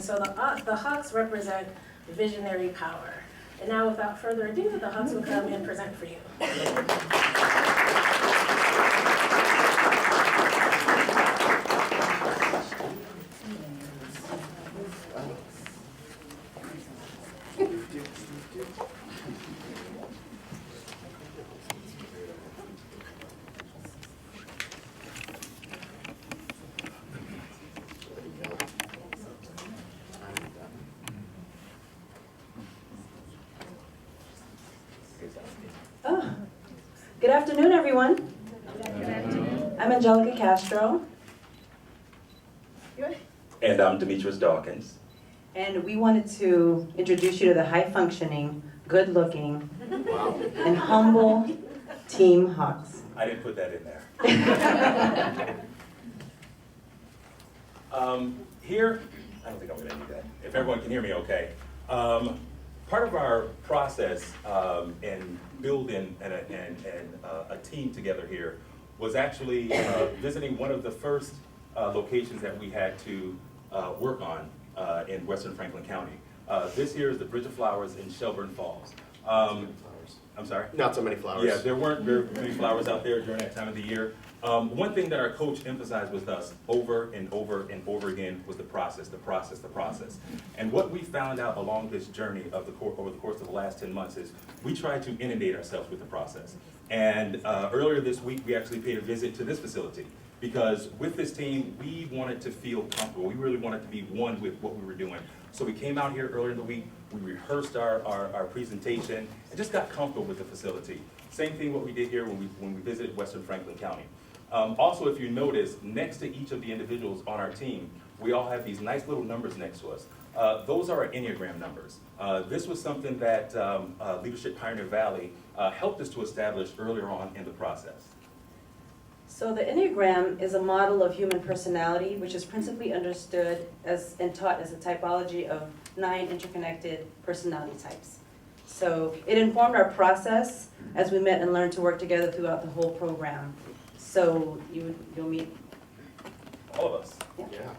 And so the Hawks represent visionary power. And now without further ado, the Hawks will come and present for you. Oh. Good afternoon, everyone. Good afternoon. I'm Angelica Castro. And I'm Demetrius Dawkins. And we wanted to introduce you to the high-functioning, good-looking, and humble Team Hawks. I didn't put that in there. Here, I don't think I'm gonna do that. If everyone can hear me okay. Part of our process in building a team together here was actually visiting one of the first locations that we had to work on in Western Franklin County. This here is the Bridge of Flowers in Shelburne Falls. I'm sorry? Not so many flowers. Yeah, there weren't very many flowers out there during that time of the year. One thing that our coach emphasized with us over and over and over again was the process, the process, the process. And what we found out along this journey of over the course of the last 10 months is we tried to inundate ourselves with the process. And earlier this week, we actually paid a visit to this facility because with this team, we wanted to feel comfortable. We really wanted to be one with what we were doing. So we came out here earlier in the week, we rehearsed our presentation, and just got comfortable with the facility. Same thing what we did here when we visited Western Franklin County. Also, if you notice, next to each of the individuals on our team, we all have these nice little numbers next to us. Those are our Enneagram numbers. This was something that Leadership Pioneer Valley helped us to establish earlier on in the process. So the Enneagram is a model of human personality, which is principally understood as and taught as a typology of 9 interconnected personality types. So it informed our process as we met and learned to work together throughout the whole program. So you'll meet All of us. Yeah.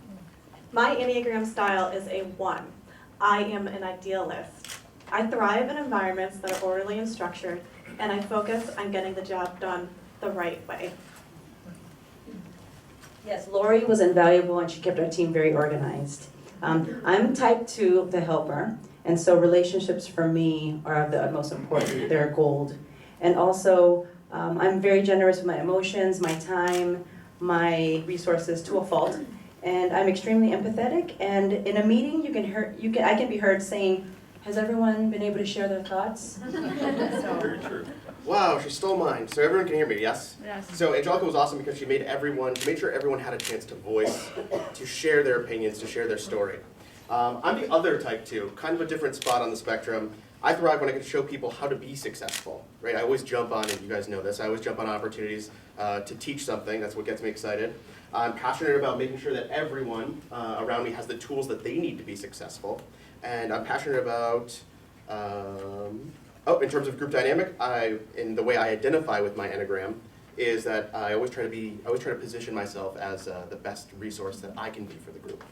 My Enneagram style is a 1. I am an idealist. I thrive in environments that are orderly and structured, and I focus on getting the job done the right way. Yes, Lori was invaluable and she kept our team very organized. I'm type 2, the helper, and so relationships for me are of the utmost importance. They're gold. And also, I'm very generous with my emotions, my time, my resources to a fault. And I'm extremely empathetic, and in a meeting I can be heard saying, has everyone been able to share their thoughts? Very true. Wow, she stole mine. So everyone can hear me, yes? Yes. So Angelica was awesome because she made sure everyone had a chance to voice, to share their opinions, to share their story. I'm the other type 2, kind of a different spot on the spectrum. I thrive when I can show people how to be successful, right? I always jump on, and you guys know this, I always jump on opportunities to teach something. That's what gets me excited. I'm passionate about making sure that everyone around me has the tools that they need to be successful. And I'm passionate about, in terms of group dynamic, in the way I identify with my Enneagram, is that I always try to position myself as the best resource that I can be for the group.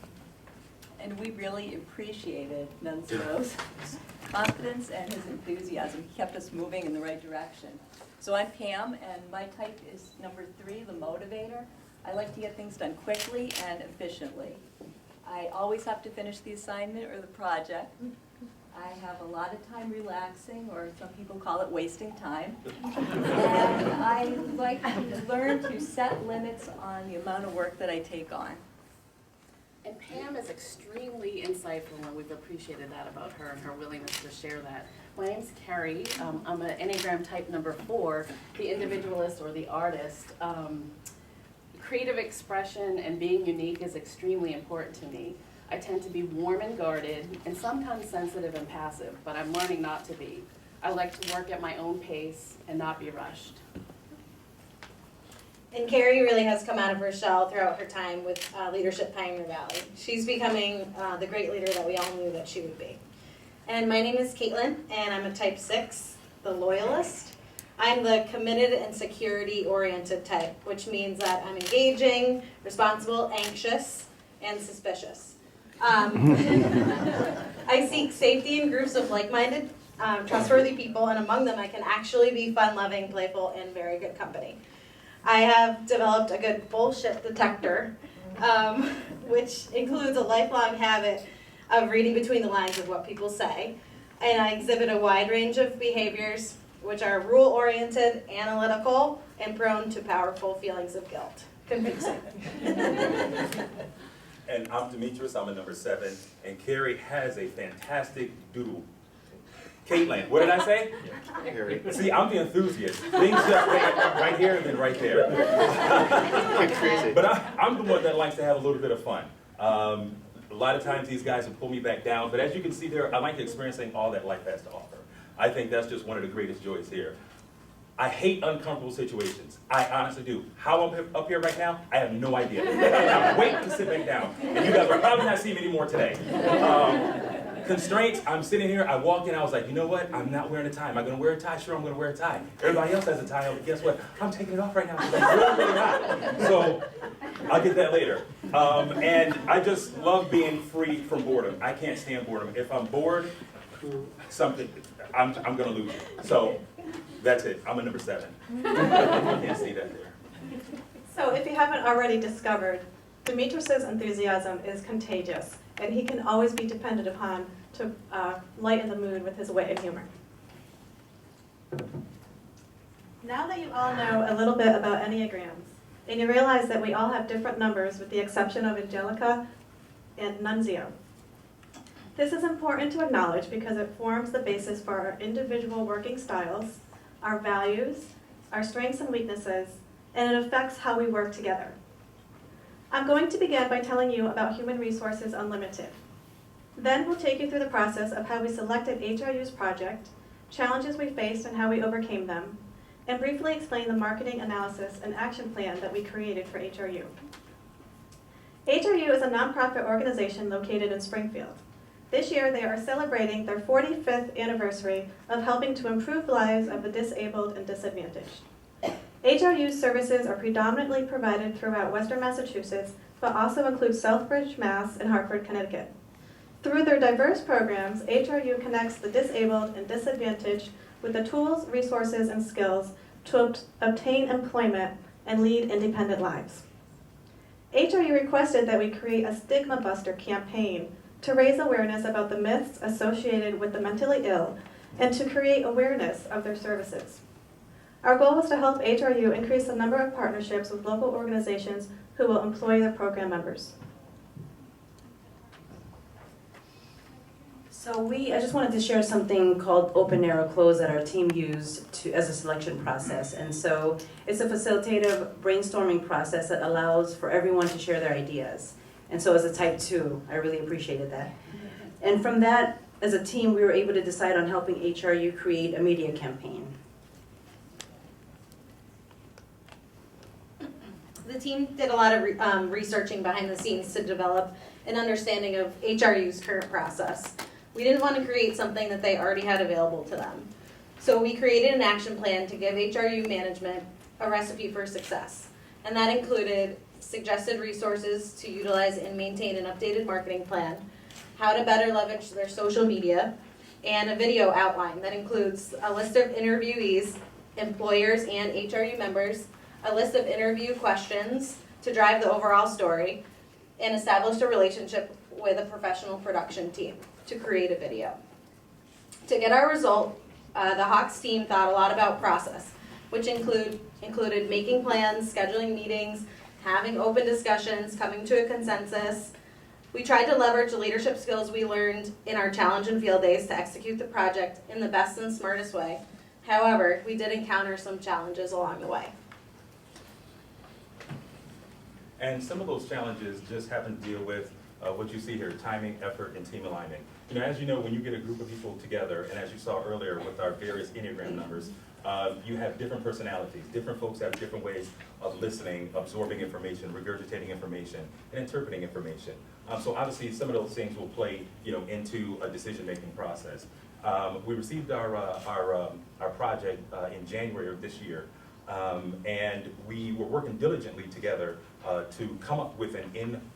And we really appreciated Nunzio's confidence and his enthusiasm. He kept us moving in the right direction. So I'm Pam, and my type is number 3, the motivator. I like to get things done quickly and efficiently. I always have to finish the assignment or the project. I have a lot of time relaxing, or some people call it wasting time. And I like to learn to set limits on the amount of work that I take on. And Pam is extremely insightful, and we've appreciated that about her and her willingness to share that. My name's Carrie. I'm an Enneagram type number 4, the individualist or the artist. Creative expression and being unique is extremely important to me. I tend to be warm and guarded, and sometimes sensitive and passive, but I'm learning not to be. I like to work at my own pace and not be rushed. And Carrie really has come out of her shell throughout her time with Leadership Pioneer Valley. She's becoming the great leader that we all knew that she would be. And my name is Caitlin, and I'm a type 6, the loyalist. I'm the committed and security-oriented type, which means that I'm engaging, responsible, anxious, and suspicious. I seek safety in groups of like-minded, trustworthy people, and among them I can actually be fun-loving, playful, and very good company. I have developed a good bullshit detector, which includes a lifelong habit of reading between the lines of what people say. And I exhibit a wide range of behaviors which are rule-oriented, analytical, and prone to powerful feelings of guilt. Confusing. And I'm Demetrius, I'm a number 7, and Carrie has a fantastic doodle. Caitlin, what did I say? Harry. See, I'm the enthusiast. Things just right here and then right there. Like crazy. But I'm the one that likes to have a little bit of fun. A lot of times these guys will pull me back down, but as you can see there, I like experiencing all that life has to offer. I think that's just one of the greatest joys here. I hate uncomfortable situations. I honestly do. How I'm up here right now, I have no idea. I'm waiting to sit back down. And you guys will probably not see me anymore today. Constraints, I'm sitting here, I walked in, I was like, you know what? I'm not wearing a tie. Am I gonna wear a tie? Sure, I'm gonna wear a tie. Everybody else has a tie, but guess what? I'm taking it off right now because it's really, really hot. So, I'll get that later. And I just love being free from boredom. I can't stand boredom. If I'm bored, I'm gonna lose it. So, that's it. I'm a number 7. You can't see that there. So if you haven't already discovered, Demetrius's enthusiasm is contagious, and he can always be depended upon to lighten the mood with his wit and humor. Now that you all know a little bit about Enneagrams, and you realize that we all have different numbers with the exception of Angelica and Nunzio, this is important to acknowledge because it forms the basis for our individual working styles, our values, our strengths and weaknesses, and it affects how we work together. I'm going to begin by telling you about Human Resources Unlimited. Then we'll take you through the process of how we selected HRU's project, challenges we faced and how we overcame them, and briefly explain the marketing analysis and action plan that we created for HRU. HRU is a nonprofit organization located in Springfield. This year, they are celebrating their 45th anniversary of helping to improve the lives of the disabled and disadvantaged. HRU's services are predominantly provided throughout Western Massachusetts, but also include Southbridge, Mass. And Hartford, Connecticut. Through their diverse programs, HRU connects the disabled and disadvantaged with the tools, resources, and skills to obtain employment and lead independent lives. HRU requested that we create a Stigma Buster campaign to raise awareness about the myths associated with the mentally ill and to create awareness of their services. Our goal was to help HRU increase the number of partnerships with local organizations who will employ their program members. So I just wanted to share something called Open, Narrow, Close that our team used as a selection process. And so it's a facilitative brainstorming process that allows for everyone to share their ideas. And so as a type 2, I really appreciated that. And from that, as a team, we were able to decide on helping HRU create a media campaign. The team did a lot of researching behind the scenes to develop an understanding of HRU's current process. We didn't want to create something that they already had available to them. So we created an action plan to give HRU management a recipe for success. And that included suggested resources to utilize and maintain an updated marketing plan, how to better leverage their social media, and a video outline that includes a list of interviewees, employers, and HRU members, a list of interview questions to drive the overall story, and established a relationship with a professional production team to create a video. To get our result, the Hawks team thought a lot about process, which included making plans, scheduling meetings, having open discussions, coming to a consensus. We tried to leverage the leadership skills we learned in our challenge and field days to execute the project in the best and smartest way. However, we did encounter some challenges along the way. And some of those challenges just happen to deal with what you see here, timing, effort, and team alignment. As you know, when you get a group of people together, and as you saw earlier with our various Enneagram numbers, you have different personalities. Different folks have different ways of listening, absorbing information, regurgitating information, and interpreting information. So obviously, some of those things will play, into a decision-making process. We received our project in January of this year, and we were working diligently together to come up with an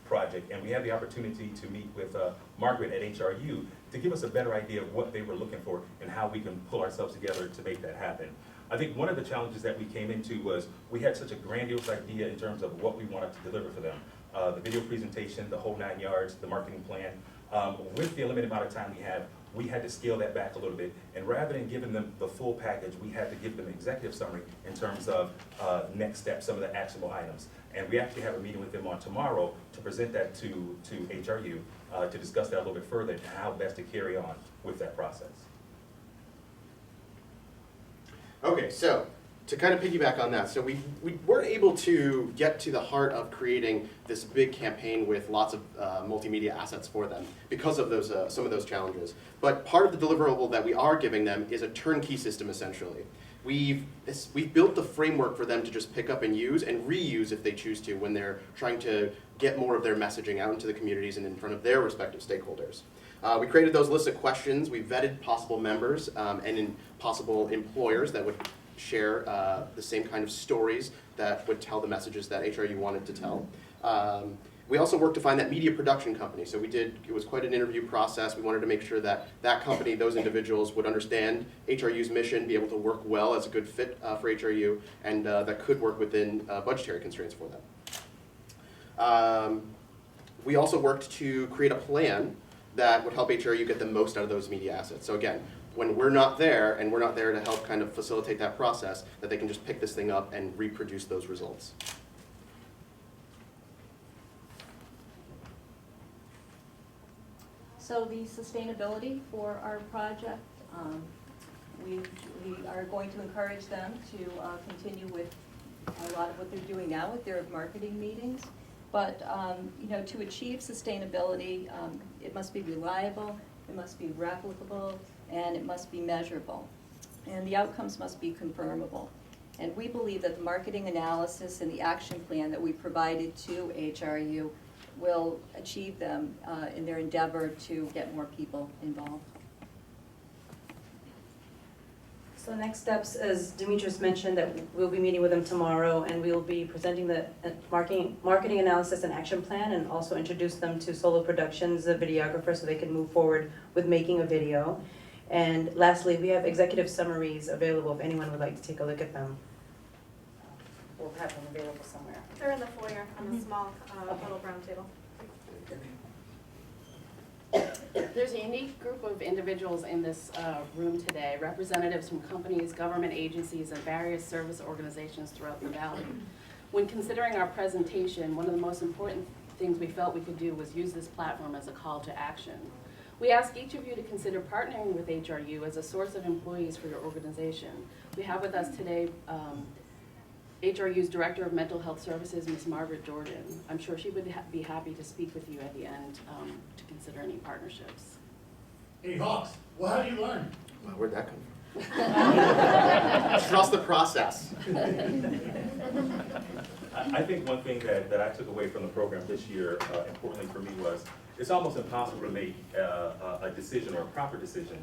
project, and we had the opportunity to meet with Margaret at HRU to give us a better idea of what they were looking for and how we can pull ourselves together to make that happen. I think one of the challenges that we came into was we had such a grandiose idea in terms of what we wanted to deliver for them. The video presentation, the whole 9 yards, the marketing plan. With the limited amount of time we had to scale that back a little bit, and rather than giving them the full package, we had to give them an executive summary in terms of next steps, some of the actionable items. And we actually have a meeting with them on tomorrow to present that to HRU, to discuss that a little bit further and how best to carry on with that process. Okay, so to kind of piggyback on that, so we weren't able to get to the heart of creating this big campaign with lots of multimedia assets for them because of those some of those challenges. But part of the deliverable that we are giving them is a turnkey system, essentially. We've built the framework for them to just pick up and use and reuse if they choose to when they're trying to get more of their messaging out into the communities and in front of their respective stakeholders. We created those lists of questions. We vetted possible members and possible employers that would share the same kind of stories that would tell the messages that HRU wanted to tell. We also worked to find that media production company. So it was quite an interview process. We wanted to make sure that that company, those individuals would understand HRU's mission, be able to work well as a good fit for HRU, and that could work within budgetary constraints for them. We also worked to create a plan that would help HRU get the most out of those media assets. So again, when we're not there, and we're not there to help kind of facilitate that process, that they can just pick this thing up and reproduce those results. So the sustainability for our project, we are going to encourage them to continue with a lot of what they're doing now with their marketing meetings. But to achieve sustainability, it must be reliable, it must be replicable, and it must be measurable. And the outcomes must be confirmable. And we believe that the marketing analysis and the action plan that we provided to HRU will achieve them in their endeavor to get more people involved. So next steps, as Demetrius mentioned, that we'll be meeting with them tomorrow, and we'll be presenting the marketing analysis and action plan, and also introduce them to Solo Productions, the videographer, so they can move forward with making a video. And lastly, we have executive summaries available if anyone would like to take a look at them. We'll have them available somewhere. They're in the foyer on the small little brown table. There's a unique group of individuals in this room today, representatives from companies, government agencies, and various service organizations throughout the valley. When considering our presentation, one of the most important things we felt we could do was use this platform as a call to action. We ask each of you to consider partnering with HRU as a source of employees for your organization. We have with us today HRU's Director of Mental Health Services, Ms. Margaret Jordan. I'm sure she would be happy to speak with you at the end to consider any partnerships. Hey Hawks, what have you learned? Wow, where'd that come from? Trust the process. I think one thing that I took away from the program this year, importantly for me, was it's almost impossible to make a decision or a proper decision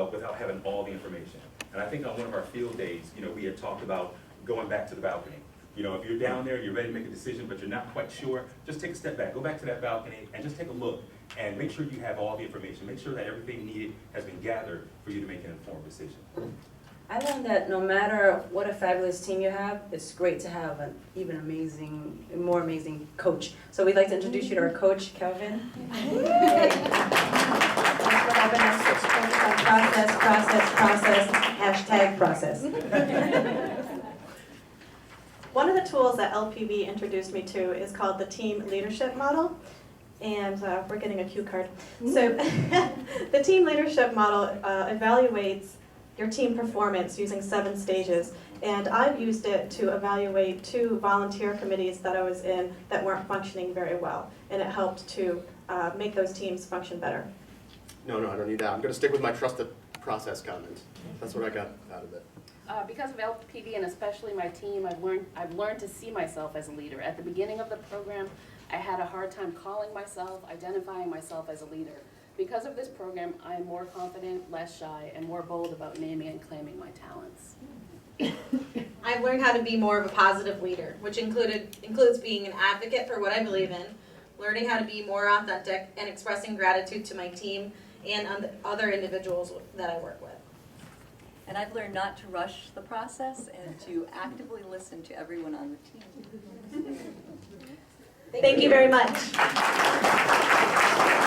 without having all the information. And I think on one of our field days, we had talked about going back to the balcony. If you're down there, you're ready to make a decision, but you're not quite sure, just take a step back, go back to that balcony and just take a look and make sure you have all the information. Make sure that everything needed has been gathered for you to make an informed decision. I learned that no matter what a fabulous team you have, it's great to have an even more amazing coach. So we'd like to introduce you to our coach, Kelvin. Thanks for having us. Process, process. One of the tools that LPB introduced me to is called the team leadership model. And we're getting a cue card. So the team leadership model evaluates your team performance using 7 stages. And I've used it to evaluate 2 volunteer committees that I was in that weren't functioning very well. And it helped to make those teams function better. No, I don't need that. I'm going to stick with my trust the process comment. That's what I got out of it. Because of LPB and especially my team, I've learned to see myself as a leader. At the beginning of the program, I had a hard time calling myself, identifying myself as a leader. Because of this program, I am more confident, less shy, and more bold about naming and claiming my talents. I've learned how to be more of a positive leader, which includes being an advocate for what I believe in, learning how to be more authentic, and expressing gratitude to my team and other individuals that I work with. And I've learned not to rush the process and to actively listen to everyone on the team. Thank you very much.